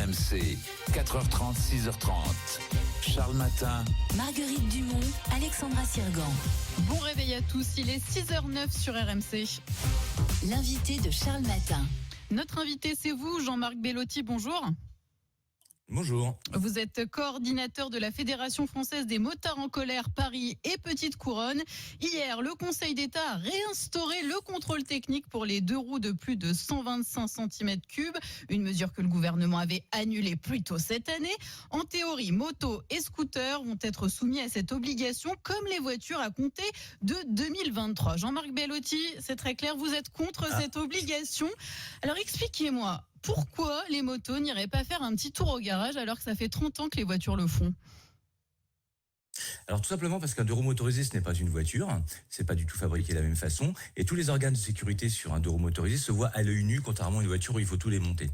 RMC, 4h30, 6h30. Charles Matin. Marguerite Dumont, Alexandra Sirgan. Bon réveil à tous, il est 6h09 sur RMC. L'invité de Charles Matin. Notre invité, c'est vous, Jean-Marc Bellotti, bonjour. Bonjour. Vous êtes coordinateur de la Fédération française des motards en colère Paris et Petite Couronne. Hier, le Conseil d'État a réinstauré le contrôle technique pour les deux roues de plus de 125 cm3, une mesure que le gouvernement avait annulée plus tôt cette année. En théorie, motos et scooters vont être soumis à cette obligation comme les voitures à compter de 2023. Jean-Marc Bellotti, c'est très clair, vous êtes contre cette obligation. Alors expliquez-moi. Pourquoi les motos n'iraient pas faire un petit tour au garage alors que ça fait 30 ans que les voitures le font ? Alors tout simplement parce qu'un deux roues motorisé, ce n'est pas une voiture, c'est pas du tout fabriqué de la même façon, et tous les organes de sécurité sur un deux roues motorisé se voient à l'œil nu, contrairement à une voiture où il faut tout les monter.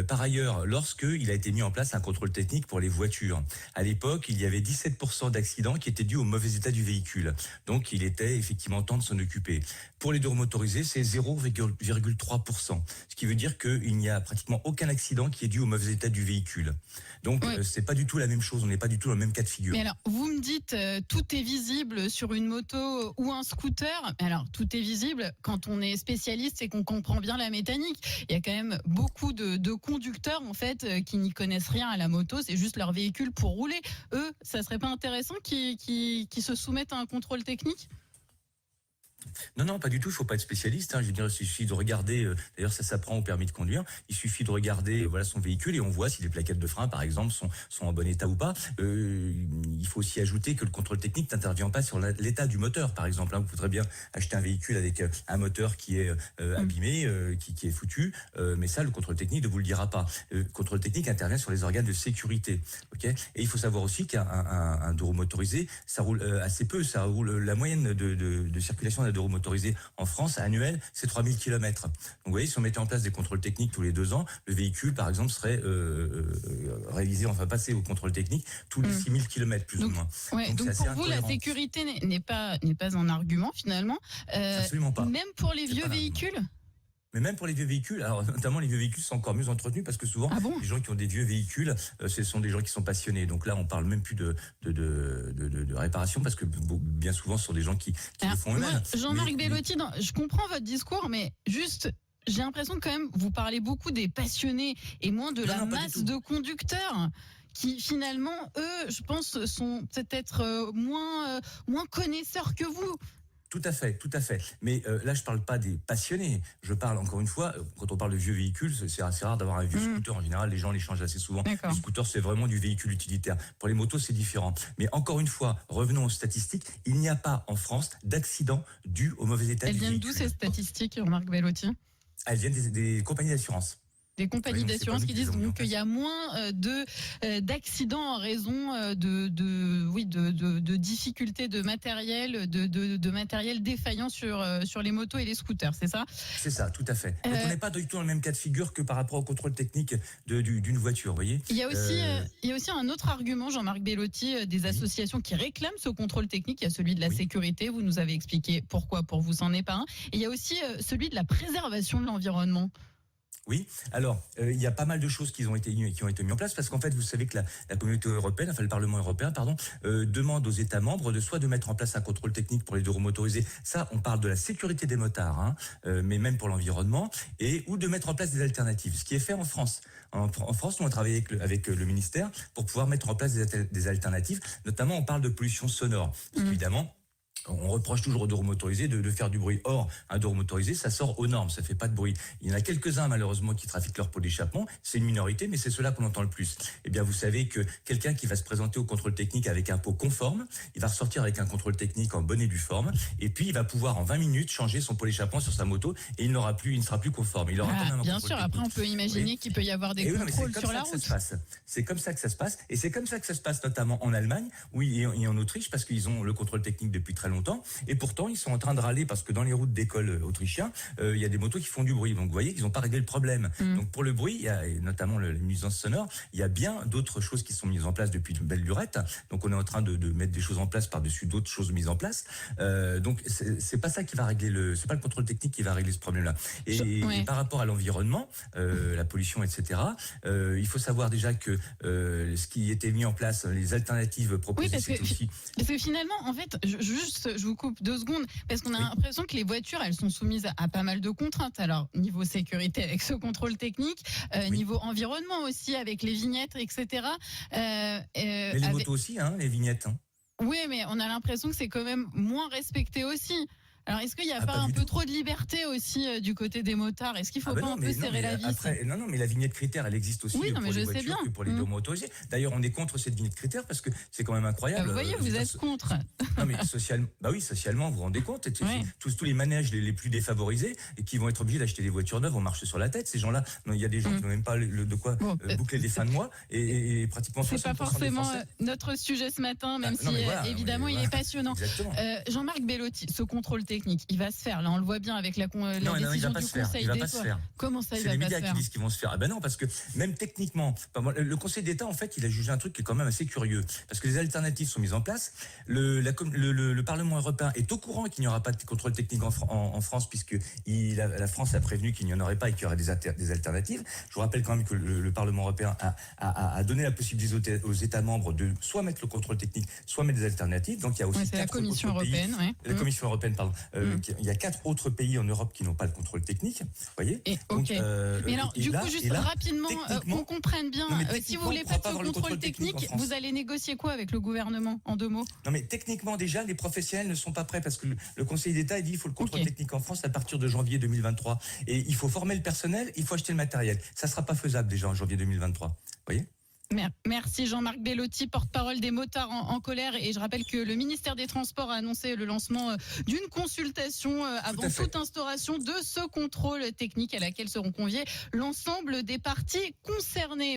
Par ailleurs, lorsqu'il a été mis en place un contrôle technique pour les voitures, à l'époque, il y avait 17% d'accidents qui étaient dus au mauvais état du véhicule. Donc il était effectivement temps de s'en occuper. Pour les deux roues motorisés, c'est 0,3%, ce qui veut dire qu'il n'y a pratiquement aucun accident qui est dû au mauvais état du véhicule. Donc c'est pas du tout la même chose, on n'est pas du tout dans le même cas de figure. Mais alors, vous me dites tout est visible sur une moto ou un scooter. Alors, tout est visible quand on est spécialiste et qu'on comprend bien la mécanique. Il y a quand même beaucoup de conducteurs en fait qui n'y connaissent rien à la moto, c'est juste leur véhicule pour rouler. Eux, ça serait pas intéressant qu'ils se soumettent à un contrôle technique ? Non, pas du tout, il faut pas être spécialiste. Je veux dire, il suffit de regarder, d'ailleurs ça s'apprend au permis de conduire, il suffit de regarder son véhicule et on voit si les plaquettes de frein, par exemple, sont en bon état ou pas. Il faut aussi ajouter que le contrôle technique n'intervient pas sur l'état du moteur, par exemple. Vous voudrez bien acheter un véhicule avec un moteur qui est abîmé, qui est foutu, mais ça, le contrôle technique ne vous le dira pas. Le contrôle technique intervient sur les organes de sécurité. Et il faut savoir aussi qu'un deux roues motorisé, ça roule assez peu. Ça roule, la moyenne de circulation d'un deux roues motorisé en France annuel, c'est 3000 km. Donc vous voyez, si on mettait en place des contrôles techniques tous les 2 ans, le véhicule par exemple serait passé au contrôle technique tous les 6000 km plus ou moins. Donc pour vous, la sécurité n'est pas un argument finalement. Absolument pas. Même pour les vieux véhicules ? Mais même pour les vieux véhicules, alors notamment les vieux véhicules sont encore mieux entretenus parce que souvent les gens qui ont des vieux véhicules, ce sont des gens qui sont passionnés. Donc là, on parle même plus de réparation parce que bien souvent, ce sont des gens qui le font eux-mêmes. Jean-Marc Bellotti, je comprends votre discours, mais juste, j'ai l'impression que quand même, vous parlez beaucoup des passionnés et moins de la masse de conducteurs qui finalement, eux, je pense, sont peut-être moins connaisseurs que vous. Tout à fait. Mais là, je parle pas des passionnés. Je parle, encore une fois, quand on parle de vieux véhicules, c'est assez rare d'avoir un vieux scooter. En général, les gens les changent assez souvent. D'accord. Les scooters, c'est vraiment du véhicule utilitaire. Pour les motos, c'est différent. Mais encore une fois, revenons aux statistiques. Il n'y a pas en France d'accident dû au mauvais état du véhicule. Elles viennent d'où ces statistiques, Jean-Marc Bellotti ? Elles viennent des compagnies d'assurance. Des compagnies d'assurance qui disent donc qu'il y a moins d'accidents en raison de difficultés de matériel, de matériel défaillant sur les motos et les scooters, c'est ça ? C'est ça, tout à fait. Donc on n'est pas du tout dans le même cas de figure que par rapport au contrôle technique d'une voiture, vous voyez. Il y a aussi un autre argument, Jean-Marc Bellotti, des associations qui réclament ce contrôle technique. Il y a celui de la sécurité, vous nous avez expliqué pourquoi, pour vous, c'en est pas un. Et il y a aussi celui de la préservation de l'environnement. Oui, alors il y a pas mal de choses qui ont été mises en place parce qu'en fait vous savez que la communauté européenne, enfin le Parlement européen, demande aux États membres de mettre en place un contrôle technique pour les deux roues motorisés. Ça, on parle de la sécurité des motards, mais même pour l'environnement, ou de mettre en place des alternatives. Ce qui est fait en France. En France, nous on travaille avec le ministère pour pouvoir mettre en place des alternatives. Notamment, on parle de pollution sonore, parce qu'évidemment, on reproche toujours aux deux roues motorisés de faire du bruit. Or, un deux roues motorisé, ça sort aux normes, ça fait pas de bruit. Il y en a quelques-uns, malheureusement, qui trafiquent leur pot d'échappement. C'est une minorité, mais c'est ceux-là qu'on entend le plus. Eh bien, vous savez que quelqu'un qui va se présenter au contrôle technique avec un pot conforme, il va ressortir avec un contrôle technique en bonne et due forme, et puis il va pouvoir en 20 minutes changer son pot d'échappement sur sa moto, et il ne sera plus conforme. Il aura quand même un bien contrôle sûr, technique. après on peut imaginer qu'il peut y avoir des contrôles sur la route. C'est comme ça que ça se passe, et c'est comme ça que ça se passe notamment en Allemagne, et en Autriche, parce qu'ils ont le contrôle technique depuis très longtemps. longtemps. Et pourtant, ils sont en train de râler parce que dans les routes d'école autrichiens, il y a des motos qui font du bruit. Donc, vous voyez qu'ils n'ont pas réglé le problème. Donc, pour le bruit, il y a, et notamment les nuisances sonores, il y a bien d'autres choses qui sont mises en place depuis une belle lurette. Donc, on est en train de mettre des choses en place par-dessus d'autres choses mises en place. Donc, c'est pas ça qui va régler c'est pas le contrôle technique qui va régler ce problème-là. Et par rapport à l'environnement, la pollution, etc., il faut savoir déjà que ce qui était mis en place, les alternatives proposées, c'est aussi... Parce que finalement, en fait, je vous coupe 2 secondes, parce qu'on a l'impression que les voitures, elles sont soumises à pas mal de contraintes. Alors, niveau sécurité avec ce contrôle technique, niveau environnement aussi, avec les vignettes, etc. Mais les motos aussi, les vignettes. Oui, mais on a l'impression que c'est quand même moins respecté aussi. Alors, est-ce qu'il n'y a pas un peu trop de liberté aussi du côté des motards? Est-ce qu'il ne faut pas un peu serrer la vis? Non, mais la vignette critère, elle existe aussi pour les voitures que pour les deux motorisés. D'ailleurs, on est contre cette vignette critère parce que c'est quand même incroyable. Vous voyez, vous êtes contre. Non, mais socialement, vous vous rendez compte, tous les manèges les plus défavorisés et qui vont être obligés d'acheter des voitures neuves, on marche sur la tête. Ces gens-là, il y a des gens qui n'ont même pas de quoi boucler des fins de mois et pratiquement 60% c'est pas forcément notre sujet ce matin, même si évidemment il est passionnant. Jean-Marc Bellotti, ce contrôle technique, il va se faire. Là, on le voit bien avec la décision du Conseil d'État. Comment ça, il va pas se faire? C'est les médias qui disent qu'ils vont se faire. Ah ben non, parce que même techniquement, le Conseil d'État, en fait, il a jugé un truc qui est quand même assez curieux. Parce que les alternatives sont mises en place. Le Parlement européen est au courant qu'il n'y aura pas de contrôle technique en France, puisque la France a prévenu qu'il n'y en aurait pas et qu'il y aurait des alternatives. Je vous rappelle quand même que le Parlement européen a donné la possibilité aux États membres de soit mettre le contrôle technique, soit mettre des alternatives. Donc il y a aussi la Commission européenne. La Commission européenne, pardon. Il y a 4 autres pays en Europe qui n'ont pas le contrôle technique. Vous voyez? Donc, mais alors, du coup, juste rapidement, qu'on comprenne bien, si vous voulez pas de ce contrôle technique, vous allez négocier quoi avec le gouvernement, en 2 mots? Non, mais techniquement, déjà, les professionnels ne sont pas prêts parce que le Conseil d'État dit qu'il faut le contrôle technique en France à partir de janvier 2023. Et il faut former le personnel, il faut acheter le matériel. Ça ne sera pas faisable déjà en janvier 2023. Vous voyez? Merci Jean-Marc Bellotti, porte-parole des motards en colère. Et je rappelle que le ministère des Transports a annoncé le lancement d'une consultation avant toute instauration de ce contrôle technique à laquelle seront conviés l'ensemble des parties concernées.